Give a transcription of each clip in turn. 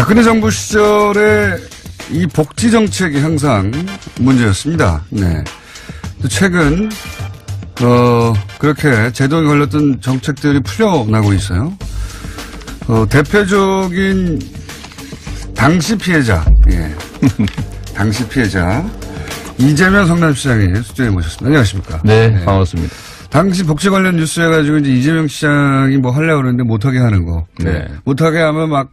박근혜 정부 시절에 이 복지 정책이 항상 문제였습니다. 네. 최근 그렇게 제도에 걸렸던 정책들이 풀려나고 있어요. 대표적인 당시 피해자, 예. 당시 피해자 이재명 성남시장이 수조에 모셨습니다. 안녕하십니까? 네, 네, 반갑습니다. 당시 복지 관련 뉴스 해가지고 이제 이재명 시장이 뭐 하려고 그러는데 못하게 하는 거. 네. 못하게 하면 막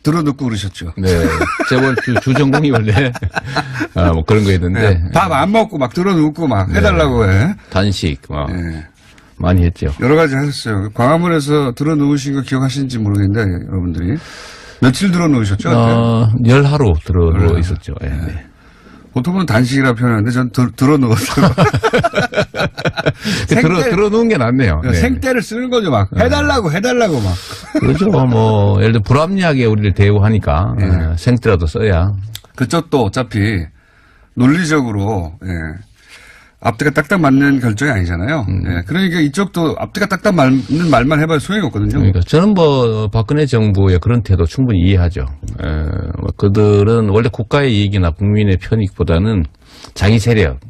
들어눕고 그러셨죠. 네. 재벌 주전공이 원래 뭐 그런 거 있는데. 네. 밥 안 먹고 막 들어눕고 막 해달라고 해. 단식 막 많이 했죠. 여러 가지 하셨어요. 광화문에서 들어누우신 거 기억하시는지 모르겠는데 여러분들이. 며칠 들어누우셨죠? 열하루 들어누워 있었죠. 네. 네. 보통은 단식이라 표현하는데 전 들어누웠어요. 들어누운 게 낫네요. 네. 생떼를 쓰는 거죠. 막 해달라고 막. 그렇죠. 뭐 예를 들어 불합리하게 우리를 대우하니까 생떼라도 써야. 그쪽도 어차피 논리적으로 앞뒤가 딱딱 맞는 결정이 아니잖아요. 그러니까 이쪽도 앞뒤가 딱딱 맞는 말만 해봐야 소용이 없거든요. 그러니까 저는 뭐 박근혜 정부의 그런 태도 충분히 이해하죠. 그들은 원래 국가의 이익이나 국민의 편익보다는 자기 세력,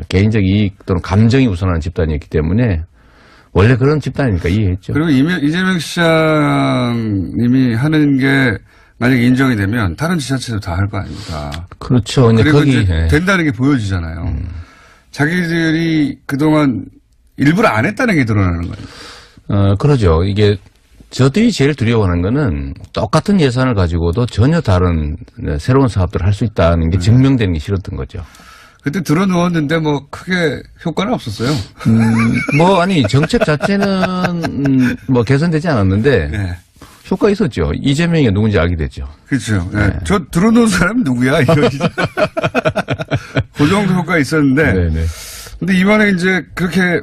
개인적 이익 또는 감정이 우선하는 집단이었기 때문에 원래 그런 집단이니까 이해했죠. 그리고 이재명 시장님이 하는 게 만약에 인정이 되면 다른 지자체도 다 할 거 아닙니까? 그렇죠. 그리고 거기 이제 된다는 게 보여지잖아요. 자기들이 그동안 일부러 안 했다는 게 드러나는 거예요. 그러죠. 이게 저들이 제일 두려워하는 거는 똑같은 예산을 가지고도 전혀 다른 새로운 사업들을 할 수 있다는 게 증명되는 게 싫었던 거죠. 그때 들어누웠는데 뭐 크게 효과는 없었어요. 아니 정책 자체는 뭐 개선되지 않았는데 네. 효과 있었죠. 이재명이 누군지 알게 됐죠. 그렇죠. 네. 네. 저 들어놓은 사람 누구야? 그 정도 효과가 있었는데. 네네. 근데 이번에 이제 그렇게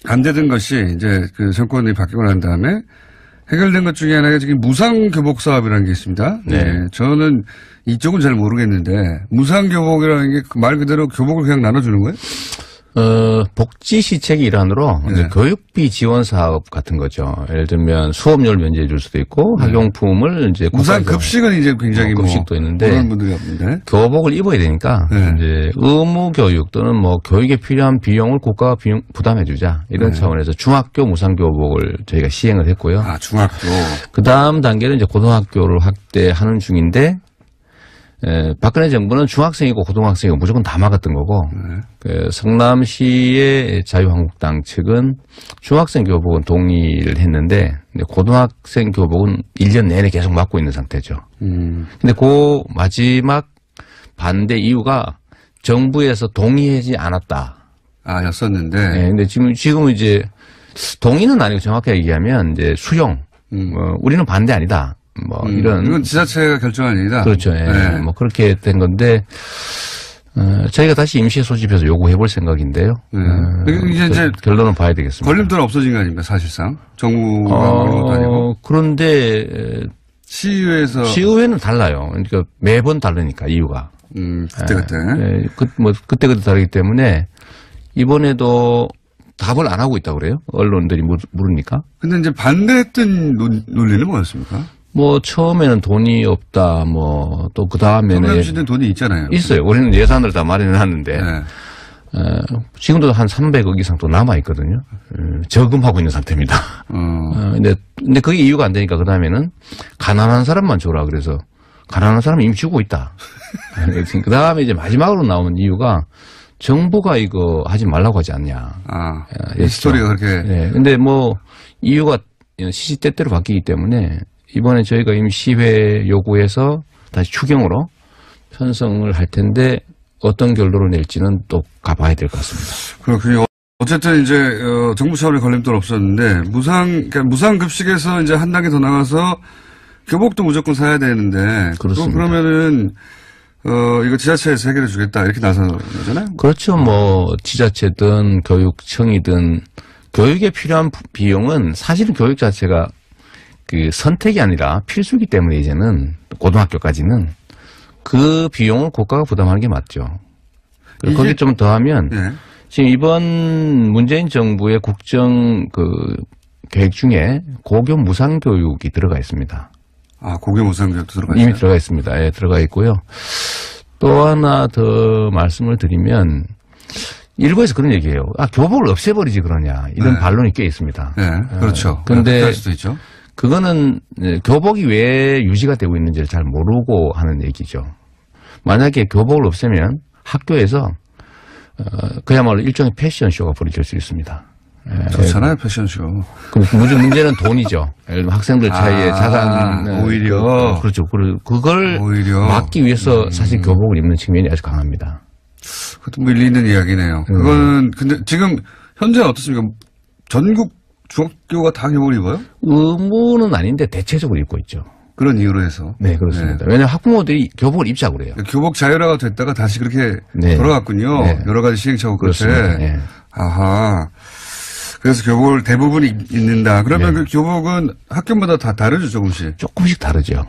안 되던 것이 이제 그 정권이 바뀌고 난 다음에 해결된 것 중에 하나가 지금 무상교복 사업이라는 게 있습니다. 네. 네. 저는 이쪽은 잘 모르겠는데 무상교복이라는 게 말 그대로 교복을 그냥 나눠주는 거예요? 복지시책의 일환으로 이제 교육비 지원 사업 같은 거죠. 예를 들면 수업료를 면제해 줄 수도 있고 학용품을 이제 무상 급식은 이제 굉장히 급식도 있는데 그런 분들이 없는데 교복을 입어야 되니까 이제 의무 교육 또는 뭐 교육에 필요한 비용을 국가가 부담해 주자 이런 차원에서 중학교 무상 교복을 저희가 시행을 했고요. 아, 중학교. 그다음 단계는 이제 고등학교를 확대하는 중인데 박근혜 정부는 중학생이고 고등학생이고 무조건 다 막았던 거고, 성남시의 자유한국당 측은 중학생 교복은 동의를 했는데, 고등학생 교복은 1년 내내 계속 막고 있는 상태죠. 근데 그 마지막 반대 이유가 정부에서 동의하지 않았다. 아, 였었는데. 네, 근데 지금은 이제 동의는 아니고 정확하게 얘기하면 이제 수용. 우리는 반대 아니다. 이건 지자체가 결정한 일이다. 그렇죠. 예. 네. 뭐 그렇게 된 건데 저희가 다시 임시에 소집해서 요구해 볼 생각인데요. 이제 결론은 봐야 되겠습니다. 걸림돌은 없어진 거 아닙니까, 사실상? 정부가 그런 것도 아니고. 그런데 시의회는 달라요. 그러니까 매번 다르니까 이유가. 그때. 예. 그때 다르기 때문에 이번에도 답을 안 하고 있다고 그래요? 언론들이 물으니까. 근데 이제 반대했던 논리는 뭐였습니까? 처음에는 돈이 없다, 또 그 다음에는. 성남시는 돈이 있잖아요. 있어요. 우리는 예산을 다 마련해놨는데. 네. 지금도 한 300억 이상 또 남아있거든요. 저금하고 있는 상태입니다. 근데 그게 이유가 안 되니까 그 다음에는 가난한 사람만 줘라. 그래서 가난한 사람은 이미 주고 있다. 그 다음에 이제 마지막으로 나온 이유가 정부가 이거 하지 말라고 하지 않냐. 이 스토리가 그렇게. 네. 근데 이유가 시시때때로 바뀌기 때문에 이번에 저희가 임시회 요구해서 다시 추경으로 편성을 할 텐데 어떤 결론을 낼지는 또 가봐야 될 것 같습니다. 그렇군요. 어쨌든 이제 정부 차원의 걸림돌 없었는데 무상급식에서 이제 한 단계 더 나가서 교복도 무조건 사야 되는데 그렇습니다. 그러면은 이거 지자체에서 해결해 주겠다 이렇게 나서는 거잖아요. 그렇죠. 지자체든 교육청이든 교육에 필요한 비용은 사실은 교육 자체가 그 선택이 아니라 필수이기 때문에 이제는 고등학교까지는 그 비용을 국가가 부담하는 게 맞죠. 거기 좀 더하면 지금 이번 문재인 정부의 국정 계획 중에 고교 무상교육이 들어가 있습니다. 아, 고교 무상교육도 들어가 있어요? 이미 들어가 있습니다. 예, 들어가 있고요. 또 하나 더 말씀을 드리면 일부에서 그런 얘기예요. 아, 교복을 없애버리지 그러냐 이런 네. 반론이 꽤 있습니다. 네, 그렇죠. 그런데 그럴 수도 있죠. 그거는 교복이 왜 유지가 되고 있는지를 잘 모르고 하는 얘기죠. 만약에 교복을 없애면 학교에서 그야말로 일종의 패션쇼가 벌어질 수 있습니다. 좋잖아요, 패션쇼. 문제는 돈이죠. 예를 들면 학생들 사이에 자산. 오히려. 그렇죠. 그걸 오히려. 막기 위해서 사실 교복을 입는 측면이 아주 강합니다. 그것도 뭐 일리 있는 이야기네요. 그거는, 근데 지금 현재는 어떻습니까? 전국 중학교가 다 교복을 입어요? 의무는 아닌데 대체적으로 입고 있죠. 그런 이유로 해서. 네, 그렇습니다. 왜냐하면 학부모들이 교복을 입자고 그래요. 교복 자율화가 됐다가 다시 그렇게 네. 돌아갔군요. 네. 여러 가지 시행착오 끝에. 네. 아하. 그래서 교복을 대부분 입는다. 그러면 그 교복은 학교마다 다 다르죠, 조금씩? 조금씩 다르죠.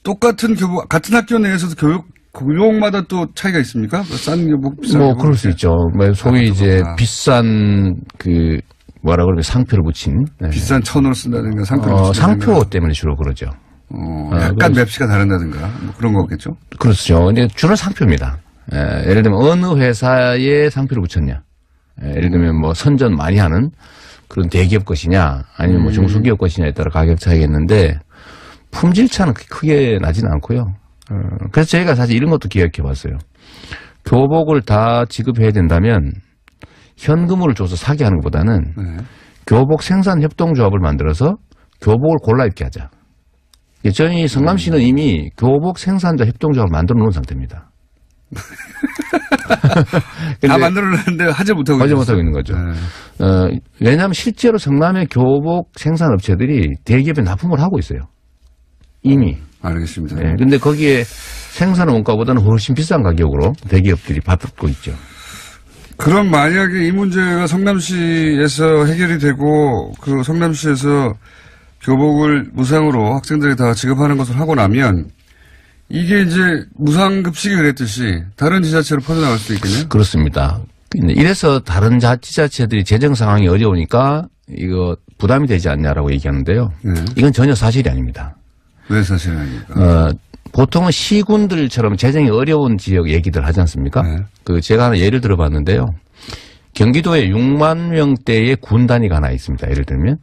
똑같은 교복, 같은 학교 내에서도 교복마다 또 차이가 있습니까? 싼 교복, 비싼 교복? 그럴 수 있죠. 소위 이제 비싼 뭐라 그러면 상표를 붙인. 네. 비싼 천으로 쓴다든가 상표를 붙인다든가. 상표 때문에 주로 그러죠. 약간 맵시가 다른다든가 뭐 그런 거겠죠? 그렇죠. 근데 주로 상표입니다. 예를 들면 어느 회사에 상표를 붙였냐. 예를 들면 뭐 선전 많이 하는 그런 대기업 것이냐 아니면 뭐 중소기업 것이냐에 따라 가격 차이가 있는데 품질 차는 크게 나지는 않고요. 그래서 저희가 사실 이런 것도 기획해 봤어요. 교복을 다 지급해야 된다면 현금으로 줘서 사게 하는 것보다는 교복 생산 협동조합을 만들어서 교복을 골라 입게 하자. 저희 성남시는 이미 교복 생산자 협동조합을 만들어 놓은 상태입니다. 다 만들어놨는데 하지 못하고 있는 거죠. 네. 왜냐하면 실제로 성남의 교복 생산 업체들이 대기업에 납품을 하고 있어요. 이미. 알겠습니다. 네. 근데 거기에 생산 원가보다는 훨씬 비싼 가격으로 대기업들이 받고 있죠. 그럼 만약에 이 문제가 성남시에서 해결이 되고 그 성남시에서 교복을 무상으로 학생들이 다 지급하는 것을 하고 나면 이게 이제 무상급식이 그랬듯이 다른 지자체로 퍼져나갈 수도 있겠네요? 그렇습니다. 이래서 다른 지자체들이 재정 상황이 어려우니까 이거 부담이 되지 않냐라고 얘기하는데요. 이건 전혀 사실이 아닙니다. 왜 사실이 아닙니까? 보통은 시군들처럼 재정이 어려운 지역 얘기들 하지 않습니까? 제가 하나 예를 들어봤는데요. 경기도에 6만 명대의 군 단위가 하나 있습니다. 예를 들면.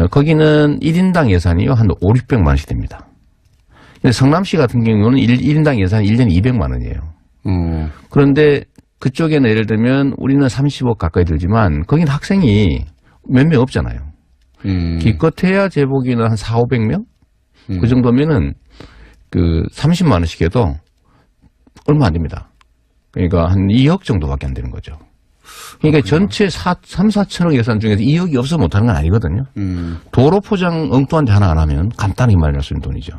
거기는 1인당 예산이요. 한 5, 600만 원씩 됩니다. 근데 성남시 같은 경우는 1인당 예산이 1년에 200만 원이에요. 그런데 그쪽에는 예를 들면 우리는 30억 가까이 들지만 거긴 학생이 몇 명 없잖아요. 기껏해야 제복이는 한 4, 500명? 그 정도면은 30만 원씩 해도 얼마 안 됩니다. 그러니까 한 2억 정도밖에 안 되는 거죠. 그러니까 전체 3, 4천억 예산 중에서 2억이 없어 못하는 건 아니거든요. 도로 포장 엉뚱한 데 하나 안 하면 간단히 마련할 수 있는 돈이죠.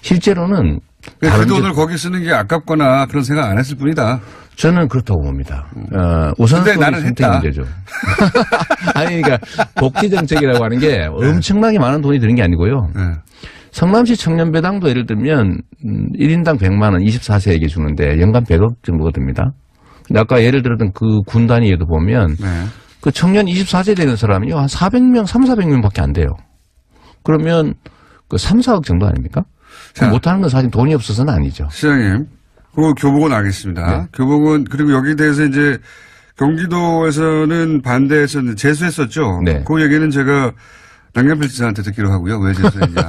실제로는 그 돈을 거기 쓰는 게 아깝거나 그런 생각 안 했을 뿐이다. 저는 그렇다고 봅니다. 우선순위 선택 문제죠. 아니 그러니까 복지 정책이라고 하는 게 엄청나게 많은 돈이 드는 게 아니고요. 성남시 청년배당도 예를 들면 1인당 100만 원 24세에게 주는데 연간 100억 정도가 듭니다. 근데 아까 예를 들었던 그 군 단위에도 보면 그 청년 24세 되는 사람이요 한 400명, 3, 400명밖에 안 돼요. 그러면 그 3, 4억 정도 아닙니까? 못하는 건 사실 돈이 없어서는 아니죠. 시장님, 그 교복은 알겠습니다. 네. 교복은 그리고 여기에 대해서 이제 경기도에서는 반대해서 제수했었죠. 네. 그 얘기는 제가 남경필 지사한테 듣기로 하고요. 왜 제수했냐.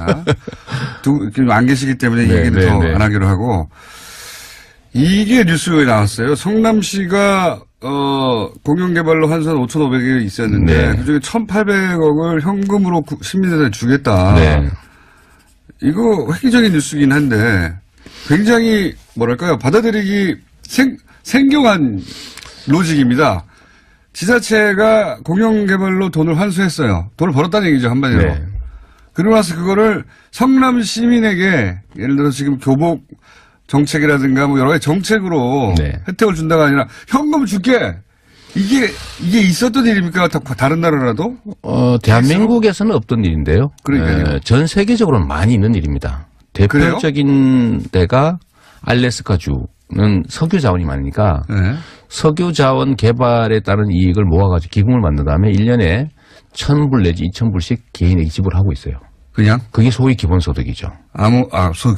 안 계시기 때문에 이 얘기는 더 안 하기로 하고. 이게 뉴스에 나왔어요. 성남시가 공영개발로 환수한 5,500억이 있었는데 그중에 1,800억을 현금으로 시민들한테 주겠다. 네. 이거 획기적인 뉴스긴 한데 굉장히 뭐랄까요. 받아들이기 생경한 로직입니다. 지자체가 공영개발로 돈을 환수했어요. 돈을 벌었다는 얘기죠. 한마디로. 네. 그러고 나서 그거를 성남 시민에게 예를 들어서 지금 교복 정책이라든가 뭐 여러 가지 정책으로 혜택을 준다가 아니라 현금 줄게. 이게 있었던 일입니까? 다른 나라라도? 대한민국에서는 없던 일인데요. 그러니까요. 전 세계적으로는 많이 있는 일입니다. 대표적인 데가 알래스카주는 석유 자원이 많으니까 석유 자원 개발에 따른 이익을 모아가지고 기금을 만든 다음에 1년에 1,000불 내지 2,000불씩 개인에게 지불하고 있어요. 그냥? 그게 소위 기본소득이죠.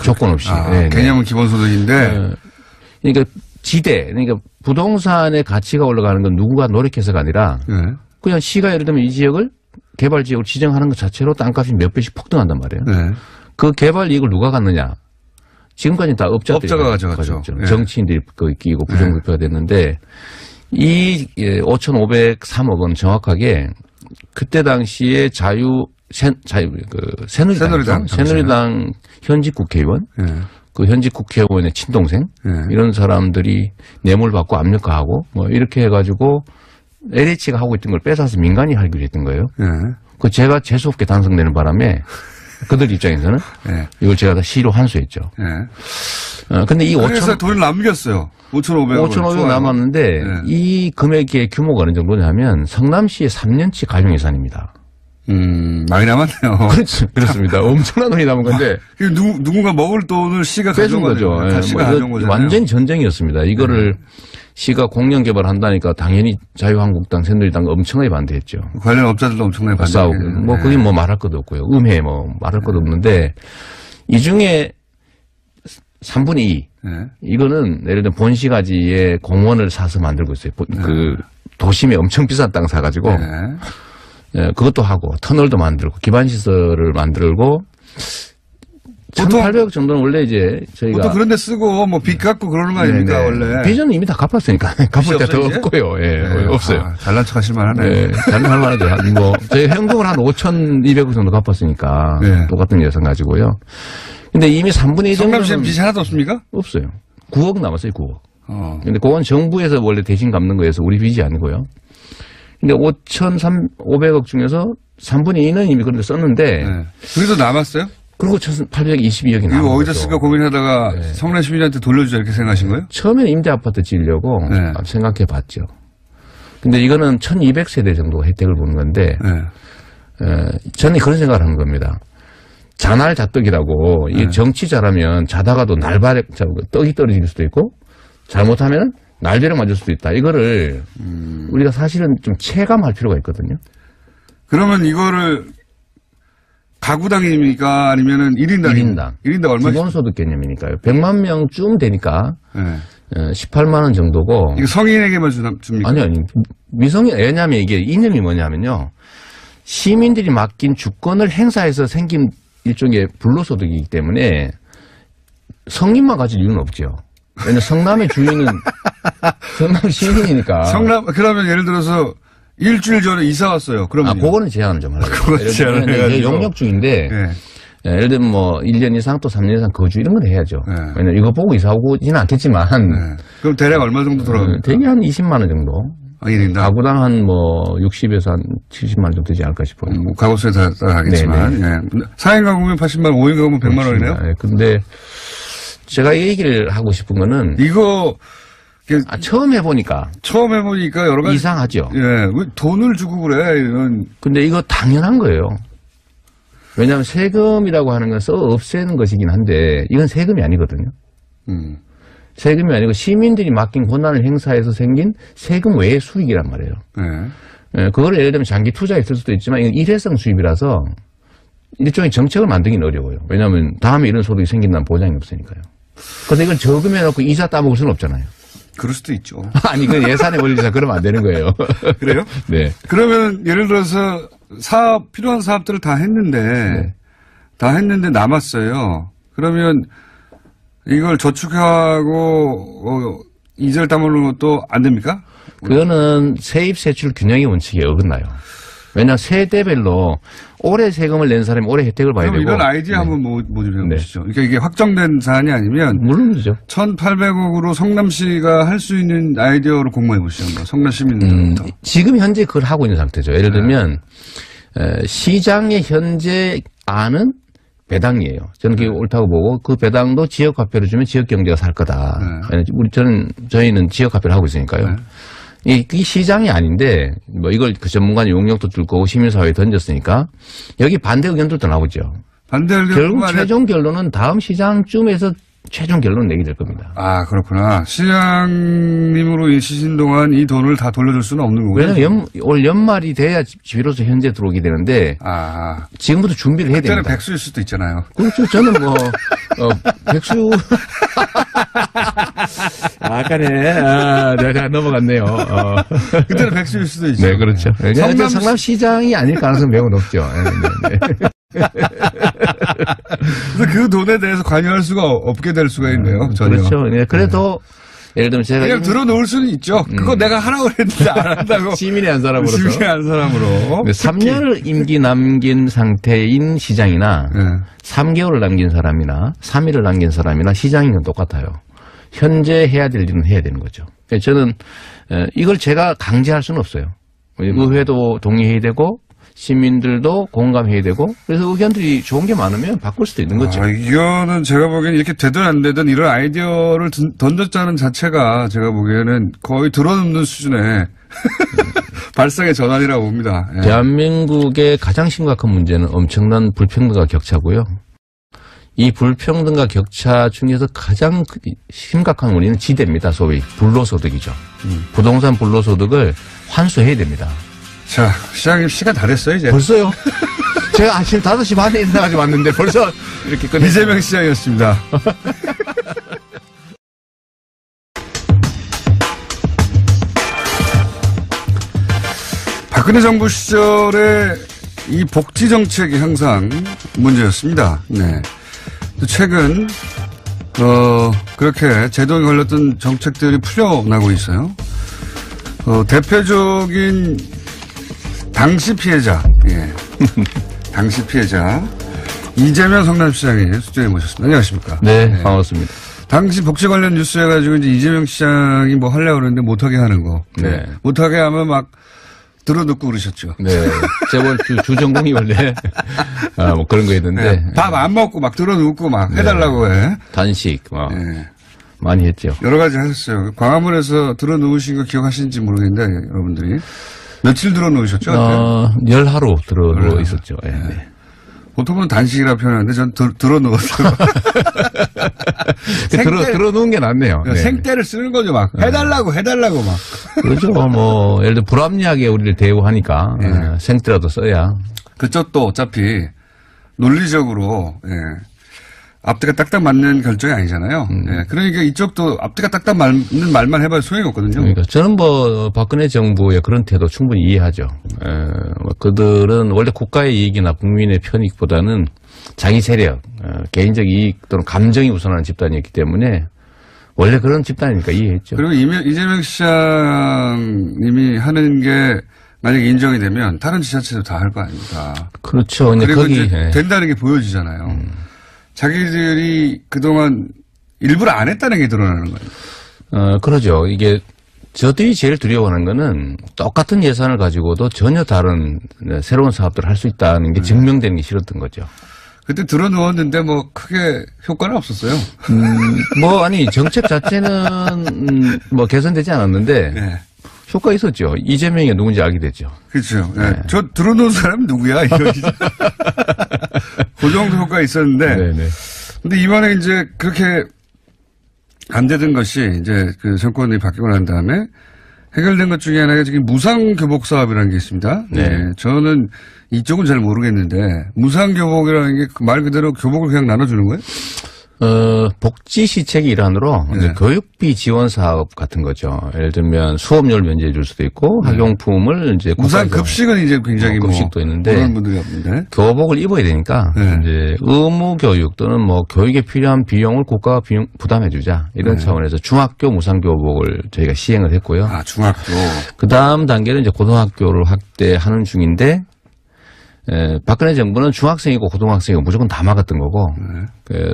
조건 없이. 네, 개념은 기본소득인데. 그러니까 그러니까 부동산의 가치가 올라가는 건 누구가 노력해서가 아니라 그냥 시가 예를 들면 이 지역을 개발 지역을 지정하는 것 자체로 땅값이 몇 배씩 폭등한단 말이에요. 그 개발 이익을 누가 갖느냐? 지금까지 다 업자가 가져갔죠. 정치인들이 끼고 부정부패가 됐는데 이 5,503억 원 정확하게 그때 당시에 새누리당 현직 국회의원, 그 현직 국회의원의 친동생 이런 사람들이 뇌물 받고 압력가하고 뭐 이렇게 해가지고 LH가 하고 있던 걸 뺏어서 민간이 하기로 했던 거예요. 그 제가 재수없게 당선되는 바람에 그들 입장에서는 이걸 제가 다 시로 환수했죠. 근데 이 그래서 돈을 남겼어요. 5,500원 남았는데 이 금액의 규모가 어느 정도냐면 성남시의 3년치 가용 예산입니다. 많이 남았네요. 그렇습니다. 엄청난 돈이 남은 건데. 누군가 먹을 돈을 시가 뺏은 거죠. 시가 가져온 거잖아요. 완전히 전쟁이었습니다. 이거를 시가 공영 개발한다니까 당연히 자유한국당, 새누리당 엄청나게 반대했죠. 관련 업자들도 엄청나게 반대했고. 뭐 그게 뭐 말할 것도 없고요. 음해 뭐 말할 것도 없는데 이 중에 3분의 2. 이거는 예를 들면 본시가지에 공원을 사서 만들고 있어요. 그 도심에 엄청 비싼 땅 사가지고. 그것도 하고 터널도 만들고 기반시설을 만들고 1,800억 정도는 원래 이제 저희가 보통 그런 데 쓰고 뭐 빚 갚고 그러는 거 아닙니까 원래. 빚은 이미 다 갚았으니까 갚을 때 더 없고요. 없어요. 잘난 척 하실 만하네. 잘난 만하죠. 뭐 저희 현금을 한 5,200억 정도 갚았으니까 똑같은 예산 가지고요. 근데 이미 3분의 2 정도는 성남시엔 빚이 하나도 없습니까? 없어요. 9억 남았어요. 9억. 근데 그건 정부에서 원래 대신 갚는 거여서 우리 빚이 아니고요. 근데 5,500억 중에서 3분의 2는 이미 그런데 썼는데. 그래도 남았어요? 그리고 1,822억이 남았어요. 이거 어디다 쓸까 고민하다가 성남 시민한테 돌려주자 이렇게 생각하신 거예요? 처음에는 임대아파트 지으려고 생각해 봤죠. 근데 이거는 1,200세대 정도 혜택을 보는 건데. 저는 그런 생각을 하는 겁니다. 자날자떡이라고 이 정치 잘하면 자다가도 날발에 떡이 떨어질 수도 있고 잘못하면 날벼락 맞을 수도 있다. 이거를 우리가 사실은 좀 체감할 필요가 있거든요. 그러면 이거를 가구당입니까? 아니면은 1인당? 1인당 얼마? 기본소득 개념이니까요. 100만 명쯤 되니까 18만 원 정도고. 이거 성인에게만 줍니까? 아니. 미성인, 왜냐하면 이게 이념이 뭐냐면요. 시민들이 맡긴 주권을 행사해서 생긴 일종의 불로소득이기 때문에 성인만 가질 이유는 없죠. 왜냐면 성남의 주인은 성남 시민이니까. 그러면 예를 들어서 일주일 전에 이사 왔어요. 그러면. 그거는 제한을 좀 하려고. 그건 제한을 해가지고. 용역 중인데. 예를 들면 뭐 1년 이상 또 3년 이상 거주 이런 건 해야죠. 왜냐면 이거 보고 이사 오지는 않겠지만. 그럼 대략 얼마 정도 들어갑니까? 대개 한 20만 원 정도. 1인당? 가구당 한 뭐 60에서 한 70만 원 정도 되지 않을까 싶어요. 뭐 가구수에 따라가겠지만. 4인 가구면 80만 원, 5인 가구면 100만 원이네요? 근데 제가 이 얘기를 하고 싶은 거는. 이거. 처음 해보니까 여러 가지. 이상하죠. 왜 돈을 주고 그래, 이런. 근데 이거 당연한 거예요. 왜냐하면 세금이라고 하는 건 없애는 것이긴 한데, 이건 세금이 아니거든요. 세금이 아니고 시민들이 맡긴 권한을 행사해서 생긴 세금 외의 수익이란 말이에요. 그거를 예를 들면 장기 투자에 쓸 수도 있지만, 이건 일회성 수입이라서 일종의 정책을 만들기는 어려워요. 왜냐하면 다음에 이런 소득이 생긴다는 보장이 없으니까요. 그래서 이걸 저금해놓고 이자 따먹을 수는 없잖아요. 그럴 수도 있죠. 아니, 그 예산에 올리자 그러면 안 되는 거예요. 그래요? 네. 그러면 예를 들어서 필요한 사업들을 다 했는데 남았어요. 그러면 이걸 저축하고 이자를 따먹는 것도 안 됩니까? 그거는 세입 세출 균형의 원칙에 어긋나요. 왜냐하면 세대별로 올해 세금을 낸 사람이 올해 혜택을 봐야 되고. 이런 아이디어 한번 모집해 보시죠. 그러니까 이게 확정된 사안이 아니면. 물론이죠. 1,800억으로 성남시가 할 수 있는 아이디어로 공모해 보시죠. 성남 시민들부터. 지금 현재 그걸 하고 있는 상태죠. 예를 들면 시장의 현재 안은 배당이에요. 저는 그게 옳다고 보고 그 배당도 지역화폐로 주면 지역경제가 살 거다. 저희는 지역화폐를 하고 있으니까요. 이 시장이 아닌데, 뭐 이걸 그 전문가는 용역도 줄 거고 시민사회에 던졌으니까, 여기 반대 의견들도 나오죠. 반대 의견. 결국 최종 결론은 다음 시장쯤에서 최종 결론 내게 될 겁니다. 아, 그렇구나. 시장님으로 있으신 동안 이 돈을 다 돌려줄 수는 없는 거고요. 왜냐면 올 연말이 돼야 비로소 현재 들어오게 되는데 지금부터 준비를 해야 됩니다. 그때는 백수일 수도 있잖아요. 그렇죠. 저는 뭐 백수 아까네 내가 넘어갔네요. 그때는 백수일 수도 있죠. 네, 그렇죠. 성남시장이 아닐 가능성이 매우 높죠. 네. 그래서 그 돈에 대해서 관여할 수가 없게 될 수가 있네요. 전혀. 그렇죠. 네, 그래도 예를 들면 제가 그냥 들어놓을 수는 있죠. 그거 내가 하라고 했는데 안 한다고. 시민의 한 사람으로서. 시민의 한 사람으로. 3년을 임기 남긴 상태인 시장이나 3개월을 남긴 사람이나 3일을 남긴 사람이나 시장이면 똑같아요. 현재 해야 될 일은 해야 되는 거죠. 저는 이걸 제가 강제할 수는 없어요. 의회도 동의해야 되고 시민들도 공감해야 되고 그래서 의견들이 좋은 게 많으면 바꿀 수도 있는 거죠. 이거는 제가 보기에는 이렇게 되든 안 되든 이런 아이디어를 던졌자는 자체가 제가 보기에는 거의 들어눕는 수준의 발상의 전환이라고 봅니다. 예. 대한민국의 가장 심각한 문제는 엄청난 불평등과 격차고요. 이 불평등과 격차 중에서 가장 심각한 원인은 지대입니다. 소위 불로소득이죠. 부동산 불로소득을 환수해야 됩니다. 자, 시장님 시간 다 됐어요, 이제. 벌써요? 제가 아침 5시 반에 일어나가지고 왔는데 벌써 이렇게 끝냈어요. 이재명 시장이었습니다. 박근혜 정부 시절에 이 복지 정책이 항상 문제였습니다. 네. 최근, 그렇게 제동에 걸렸던 정책들이 풀려나고 있어요. 대표적인 당시 피해자, 예. 당시 피해자, 이재명 성남시장이 스튜디오에 모셨습니다. 안녕하십니까. 네, 반갑습니다. 당시 복지 관련 뉴스 해가지고 이제 이재명 시장이 뭐 하려고 그러는데 못하게 하는 거. 네. 못하게 하면 막 들어눕고 그러셨죠. 네. 재벌 주전공이 원래, 뭐 그런 거 했는데. 네. 밥 안 먹고 막 들어눕고 막 해달라고 해. 단식, 많이 했죠. 여러 가지 하셨어요. 광화문에서 들어누우신 거 기억하시는지 모르겠는데, 여러분들이. 며칠 들어놓으셨죠? 열하루 들어누워 있었죠. 네. 네. 보통은 단식이라 표현하는데 전 들어누웠어요. 들어누운 게 낫네요. 네. 생떼를 쓰는 거죠. 막 해달라고 막. 그렇죠. 뭐 예를 들어 불합리하게 우리를 대우하니까 생떼라도 써야. 그쪽도 어차피 논리적으로 앞뒤가 딱딱 맞는 결정이 아니잖아요. 그러니까 이쪽도 앞뒤가 딱딱 맞는 말만 해봐야 소용이 없거든요. 그러니까 저는 뭐 박근혜 정부의 그런 태도 충분히 이해하죠. 그들은 원래 국가의 이익이나 국민의 편익보다는 자기 세력, 개인적 이익 또는 감정이 우선하는 집단이었기 때문에 원래 그런 집단이니까 이해했죠. 그리고 이재명 시장님이 하는 게 만약 인정이 되면 다른 지자체도 다 할 거 아닙니까? 그렇죠. 그리고 거기 된다는 게 보여지잖아요. 자기들이 그동안 일부러 안 했다는 게 드러나는 거예요. 그러죠. 이게 저들이 제일 두려워하는 거는 똑같은 예산을 가지고도 전혀 다른 새로운 사업들을 할 수 있다는 게 증명되는 게 싫었던 거죠. 그때 들어누웠는데 뭐 크게 효과는 없었어요. 정책 자체는 뭐 개선되지 않았는데 네. 효과 있었죠. 이재명이 누군지 알게 됐죠. 그렇죠. 네. 저 들어놓은 사람은 누구야? 그 정도 효과 있었는데. 네네. 근데 이번에 이제 그렇게 안 되던 것이 이제 그 정권이 바뀌고 난 다음에 해결된 것 중에 하나가 지금 무상교복 사업이라는 게 있습니다. 네. 네. 저는 이쪽은 잘 모르겠는데 무상교복이라는 게 말 그대로 교복을 그냥 나눠주는 거예요? 복지 시책의 일환으로 네. 교육비 지원 사업 같은 거죠. 예를 들면 수업료를 면제해 줄 수도 있고 네. 학용품을 이제 무상 급식은 이제 굉장히 급식도 있는데 그런 분들이 없는데 교복을 입어야 되니까 네. 이제 의무 교육 또는 뭐 교육에 필요한 비용을 국가가 부담해 주자 이런 네. 차원에서 중학교 무상 교복을 저희가 시행을 했고요. 아, 중학교. 그다음 단계는 이제 고등학교를 확대하는 중인데 박근혜 정부는 중학생이고 고등학생이고 무조건 다 막았던 거고,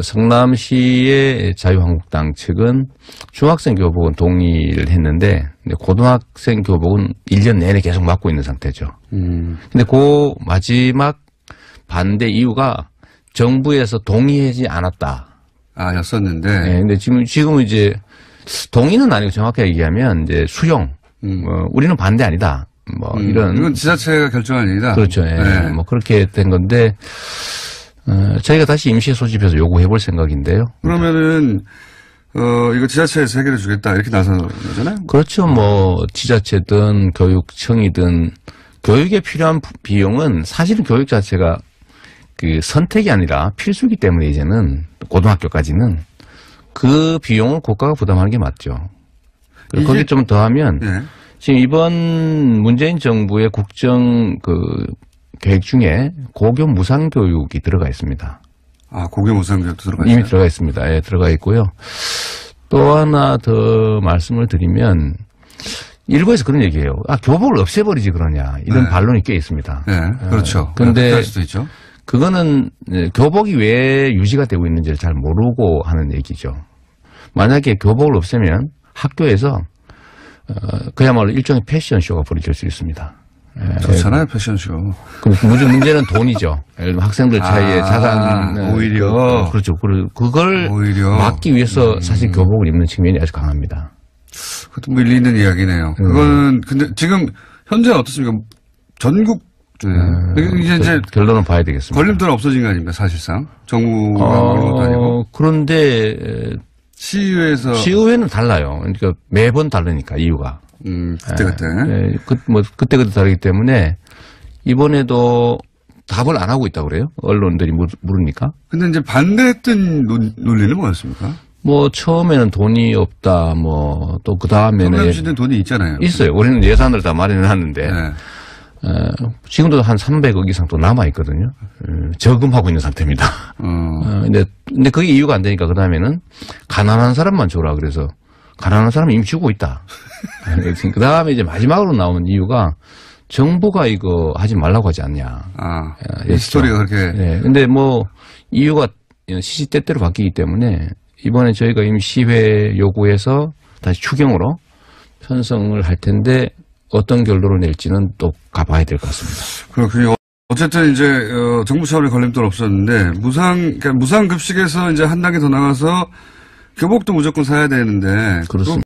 성남시의 자유한국당 측은 중학생 교복은 동의를 했는데, 고등학생 교복은 1년 내내 계속 막고 있는 상태죠. 근데 그 마지막 반대 이유가 정부에서 동의하지 않았다. 아, 였었는데. 네, 근데 지금은 이제 동의는 아니고 정확하게 얘기하면 이제 수용. 우리는 반대 아니다. 뭐 이런 이건 지자체가 결정한 일이다. 그렇죠. 예. 네. 뭐 그렇게 된 건데 저희가 다시 임시에 소집해서 요구해 볼 생각인데요. 그러면은 이거 지자체에서 해결해 주겠다 이렇게 나서는 거잖아요. 그렇죠. 뭐 지자체든 교육청이든 교육에 필요한 비용은 사실은 교육 자체가 그 선택이 아니라 필수이기 때문에 이제는 고등학교까지는 그 비용을 국가가 부담하는 게 맞죠. 그리고 거기 좀 더하면 네. 지금 이번 문재인 정부의 국정 그 계획 중에 고교 무상교육이 들어가 있습니다. 아, 고교 무상교육도 들어가 있어요? 이미 들어가 있습니다. 예, 들어가 있고요. 또 하나 더 말씀을 드리면 일부에서 그런 얘기예요. 아, 교복을 없애버리지 그러냐 이런 네. 반론이 꽤 있습니다. 네, 그렇죠. 그런데 수도 있죠. 그거는 교복이 왜 유지가 되고 있는지를 잘 모르고 하는 얘기죠. 만약에 교복을 없애면 학교에서 그야말로 일종의 패션쇼가 벌어질 수 있습니다. 좋잖아요, 패션쇼. 그럼 문제는 돈이죠. 예를 들면 학생들 사이에 자산. 오히려. 그렇죠. 그걸 오히려. 막기 위해서 사실 교복을 입는 측면이 아주 강합니다. 그것도 뭐 일리 있는 이야기네요. 그거는, 근데 지금 현재 어떻습니까? 전국, 이제 결론은 봐야 되겠습니다. 걸림돌 없어진 거 아닙니까, 사실상? 정부가 그런 것도 아니고. 그런데, 시의회는 달라요. 그러니까 매번 다르니까, 이유가. 그때. 그때 다르기 때문에 이번에도 답을 안 하고 있다고 그래요. 언론들이 물으니까. 근데 이제 반대했던 논리는 뭐였습니까? 뭐 처음에는 돈이 없다. 뭐 또 그 다음에는. 성남시는 돈이 있잖아요. 있어요. 우리는 예산을 다 마련해놨는데. 네. 지금도 한 300억 이상 또 남아있거든요. 저금하고 있는 상태입니다. 근데 그게 이유가 안 되니까 그 다음에는 가난한 사람만 줘라. 그래서 가난한 사람이 이미 주고 있다. 그 다음에 이제 마지막으로 나오는 이유가 정부가 이거 하지 말라고 하지 않냐. 이 스토리가 그렇게. 네. 근데 뭐 이유가 시시때때로 바뀌기 때문에 이번에 저희가 임시회 요구해서 다시 추경으로 편성을 할 텐데 어떤 결론을 낼지는 또 가봐야 될 것 같습니다. 그렇군요. 어쨌든 이제 정부 차원의 걸림돌 없었는데 그러니까 무상급식에서 이제 한 단계 더 나가서 교복도 무조건 사야 되는데 그렇습니다.